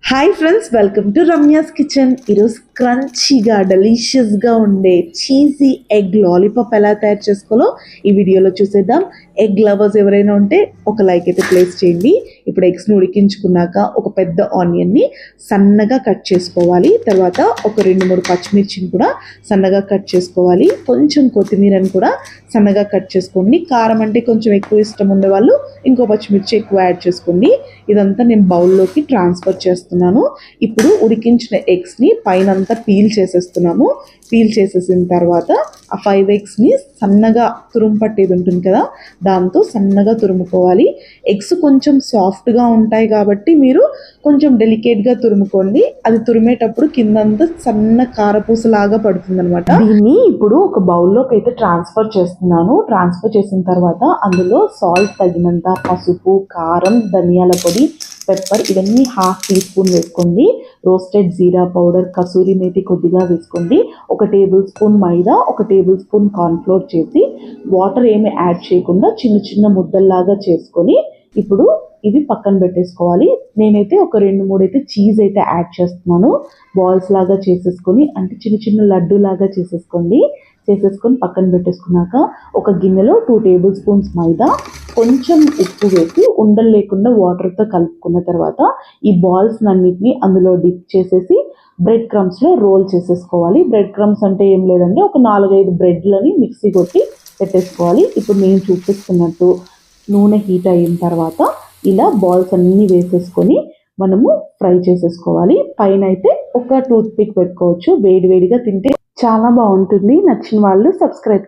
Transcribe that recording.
Hi friends, welcome to Ramya's kitchen. ఈరోజు క్రంచీగా డెలిషియస్గా ఉండే చీజీ ఎగ్ లాలీపాప్ ఎలా తయారు చేసుకోవాలో ఈ వీడియోలో చూసేద్దాం. ఎగ్ లవర్స్ ఎవరైనా ఉంటే ఒక లైక్ అయితే ప్లేస్ చేయండి. ఇప్పుడు ఎగ్స్ని ఉడికించుకున్నాక ఒక పెద్ద ఆనియన్ని సన్నగా కట్ చేసుకోవాలి. తర్వాత ఒక 2-3 పచ్చిమిర్చిని కూడా సన్నగా కట్ చేసుకోవాలి. కొంచెం కొత్తిమీరని కూడా సన్నగా కట్ చేసుకోండి. కారం అంటే కొంచెం ఎక్కువ ఇష్టం ఉండే వాళ్ళు ఇంకో పచ్చిమిర్చి ఎక్కువ యాడ్ చేసుకోండి. ఇదంతా నేను బౌల్లోకి ట్రాన్స్ఫర్ చేస్తున్నాను. ఇప్పుడు ఉడికించిన ఎగ్స్ని పైన అంతా పీల్ చేసేస్తున్నాము. పీల్ చేసేసిన తర్వాత ఆ 5 ఎగ్స్ని సన్నగా తురుము పట్టేది ఉంటుంది కదా, దాంతో సన్నగా తురుముకోవాలి. ఎగ్స్ కొంచెం సాఫ్ట్గా ఉంటాయి కాబట్టి మీరు కొంచెం డెలికేట్గా తురుముకోండి. అది తురిమేటప్పుడు కిందంతా సన్న కారపూసలాగా పడుతుంది అనమాట. దీన్ని ఇప్పుడు ఒక బౌల్లోకి అయితే ట్రాన్స్ఫర్ చేస్తున్నాను. ట్రాన్స్ఫర్ చేసిన తర్వాత అందులో సాల్ట్ తగినంత, పసుపు, కారం, ధనియాల పొడి, పెప్పర్ ఇవన్నీ 1/2 టీ స్పూన్ వేసుకోండి. రోస్టెడ్ జీరా పౌడర్, కసూరి మేతి కొద్దిగా వేసుకోండి. 1 టేబుల్ స్పూన్ మైదా, 1 టేబుల్ స్పూన్ కార్న్ఫ్లోర్ చేసి వాటర్ ఏమి యాడ్ చేయకుండా చిన్న చిన్న ముద్దల్లాగా చేసుకొని ఇప్పుడు ఇవి పక్కన పెట్టేసుకోవాలి. నేనైతే ఒక 2-3 అయితే చీజ్ అయితే యాడ్ చేస్తున్నాను. బాల్స్ లాగా చేసేసుకొని, అంటే చిన్న చిన్న లడ్డు లాగా చేసేసుకొని పక్కన పెట్టేసుకున్నాక ఒక గిన్నెలో 2 టేబుల్ స్పూన్స్ మైదా, కొంచెం ఉప్పు వేసి ఉండలు లేకుండా వాటర్తో కలుపుకున్న తర్వాత ఈ బాల్స్ అన్నిటిని అందులో డిప్ చేసేసి బ్రెడ్ క్రమ్స్లో రోల్ చేసేసుకోవాలి. బ్రెడ్ క్రమ్స్ అంటే ఏం లేదండి, ఒక 4-5 బ్రెడ్లని మిక్సీ కొట్టి పెట్టేసుకోవాలి. ఇప్పుడు నేను చూపిస్తున్నట్టు నూనె హీట్ అయిన తర్వాత ఇలా బాల్స్ అన్నీ వేసేసుకొని మనము ఫ్రై చేసేసుకోవాలి. పైన అయితే ఒక టూత్ పిక్ పెట్టుకోవచ్చు. వేడివేడిగా తింటే చాలా బాగుంటుంది. నచ్చిన వాళ్ళు సబ్స్క్రైబ్